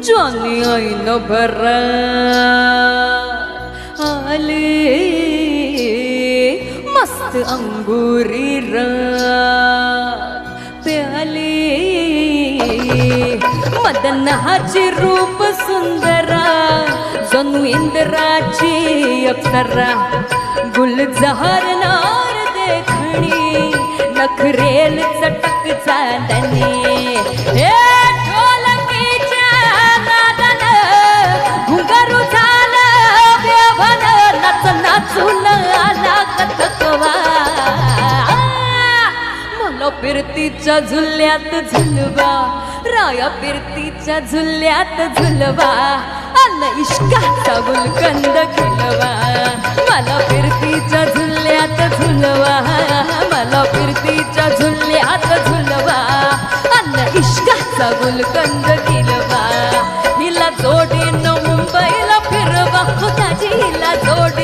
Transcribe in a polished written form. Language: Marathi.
जॉनी ऐन भर आले मस्त अंगुरी प्याले मदनाचे रूप सुंदरा जणू इंद्राची अप्सरा गुलजार नार देखणी नखरेल चटक चांदणे ढोलकीच्या नादानं घुंगारू झालं बेभन नाच नाचून आला कथकवा मला फिरतीच्या झुल्यात झुलवा राया फिरतीच्या झुल्यात झुलवा आलं इश्काचा गुलकंद खिलवा मला फिरतीच्या झुल्यात झुलवा मला फिरतीच्या झुल्यात झुलवा आलं इश्काचा गुलकंद खिलवा हिला जोडीनं मुंबईला फिरवा दाजी हिला जोडी